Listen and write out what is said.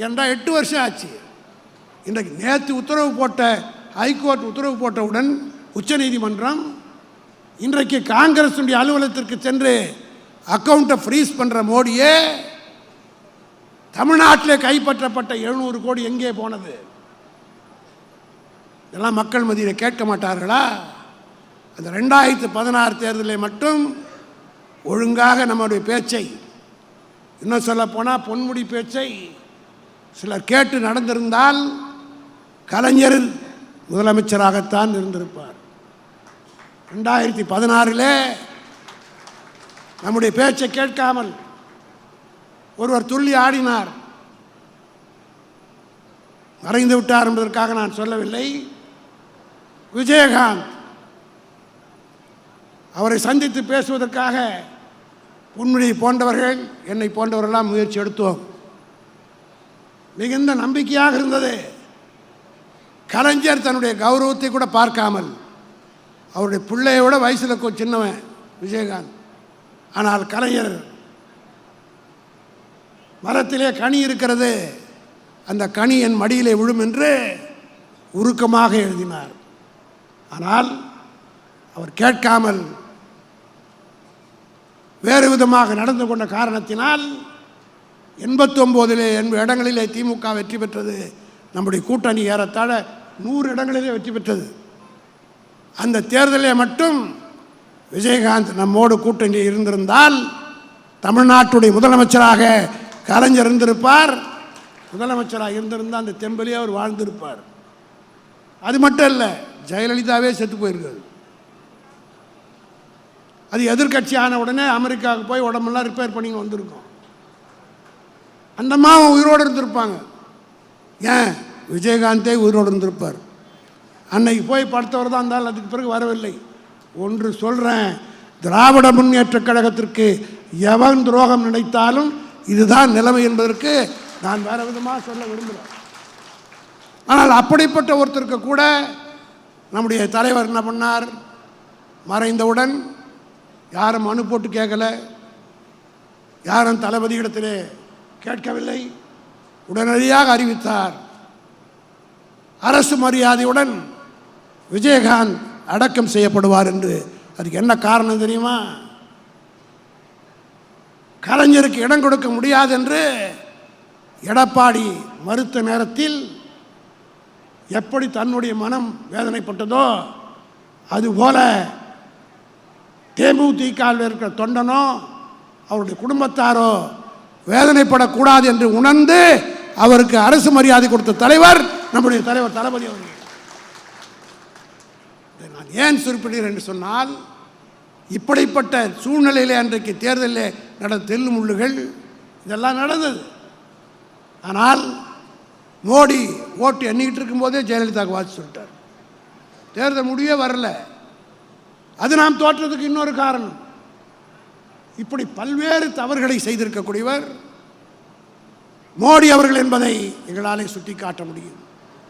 என்றால் 8 வருஷம் ஆச்சு. இன்றைக்கு நேற்று உத்தரவு போட்ட ஹைகோர்ட் உத்தரவு போட்டவுடன் உச்சநீதிமன்றம் இன்றைக்கு காங்கிரஸுடைய அலுவலகத்திற்கு சென்று அக்கௌண்ட்டை ஃப்ரீஸ் பண்ணுற மோடியே தமிழ்நாட்டில் கைப்பற்றப்பட்ட 700 கோடி எங்கே போனது? இதெல்லாம் மக்கள் மத்தியில் கேட்க மாட்டார்களா? அந்த 2016 தேர்தலில் மட்டும் ஒழுங்காக நம்முடைய பேச்சை, இன்னும் சொல்ல போனால் பொன்முடி பேச்சை சிலர் கேட்டு நடந்திருந்தால் கலைஞர் முதலமைச்சராகத்தான் இருந்திருப்பார். 2016 நம்முடைய பேச்சை கேட்காமல் ஒருவர் துள்ளி ஆடினார். மறைந்து விட்டார் என்பதற்காக நான் சொல்லவில்லை. விஜயகாந்த் அவரை சந்தித்து பேசுவதற்காக பொன்முடி போன்றவர்கள், என்னை போன்றவர்களெல்லாம் முயற்சி எடுத்தோம். மிகுந்த நம்பிக்கையாக இருந்தது. கலைஞர் தன்னுடைய கௌரவத்தை கூட பார்க்காமல், அவருடைய பிள்ளையோட வயசில் சின்னவன் விஜயகாந்த், ஆனால் கலைஞர் மரத்திலே கனி இருக்கிறது, அந்த கனி என் மடியிலே விழும் என்று உருக்கமாக எழுதினார். ஆனால் அவர் கேட்காமல் வேறு விதமாக நடந்து கொண்ட காரணத்தினால் 89 இடங்களிலே திமுக வெற்றி பெற்றது. நம்முடைய கூட்டணி ஏறத்தாழ 100 இடங்களிலே வெற்றி பெற்றது. அந்த தேர்தலில் மட்டும் விஜயகாந்த் நம்மோடு கூட்டணி இருந்திருந்தால் தமிழ்நாட்டுடைய முதலமைச்சராக கலைஞர் இருந்திருப்பார். முதலமைச்சராக இருந்திருந்தால் அந்த தெம்பலியே அவர் வாழ்ந்திருப்பார். அது மட்டும் இல்லை, ஜெயலலிதாவே செத்து போயிருக்காது. அது எதிர்கட்சி ஆன உடனே அமெரிக்காவுக்கு போய் உடம்பெல்லாம் ரிப்பேர் பண்ணி வந்திருக்கோம். அந்த மாவன் உயிரோடு இருந்திருப்பாங்க. ஏன்? விஜயகாந்தே உயிரோடு இருந்திருப்பார். அன்னைக்கு போய் படுத்தவர் தான் இருந்தாலும் அதுக்கு பிறகு வரவில்லை. ஒன்று சொல்கிறேன், திராவிட முன்னேற்ற கழகத்திற்கு எவன் துரோகம் நினைத்தாலும் இதுதான் நிலைமை என்பதற்கு நான் வேறு விதமாக சொல்ல விரும்புகிறேன். ஆனால் அப்படிப்பட்ட ஒருத்தருக்கு கூட நம்முடைய தலைவர் என்ன பண்ணார்? மறைந்தவுடன் யாரும் மனு போட்டு கேட்கல, யாரும் தளபதியிடத்திலே கேட்கவில்லை, உடனடியாக அறிவித்தார். அரசு மரியாதையுடன் விஜயகாந்த் அடக்கம் செய்யப்படுவார் என்று. அதுக்கு என்ன காரணம் தெரியுமா? கலைஞருக்கு இடம் கொடுக்க முடியாது என்று எடப்பாடி மறுத்த நேரத்தில் எப்படி தன்னுடைய மனம் வேதனைப்பட்டதோ அதுபோல தேமுதிகவில் இருக்கிற தொண்டனோ அவருடைய குடும்பத்தாரோ வேதனைப்படக்கூடாது என்று உணர்ந்து அவருக்கு அரசு மரியாதை கொடுத்த தலைவர் நம்முடைய தலைவர் தளபதி அவர்கள். நான் ஏன் குறிப்பிடுகிறேன் என்று சொன்னால், இப்படிப்பட்ட சூழ்நிலையில் அன்றைக்கு தேர்தலில் நடந்த தெல்லுமுள்ளுகள் இதெல்லாம் நடந்தது. ஆனால் மோடி ஓட்டு எண்ணிக்கிட்டு இருக்கும்போதே ஜெயலலிதாவுக்கு வாசி சொல்லிட்டார். தேர்தல் முடிவே வரல. அது நாம் தோற்றதுக்கு இன்னொரு காரணம். இப்படி பல்வேறு தவறுகளை செய்திருக்கக்கூடியவர் மோடி அவர்கள் என்பதை எங்களாலே சுட்டி காட்ட முடியும்.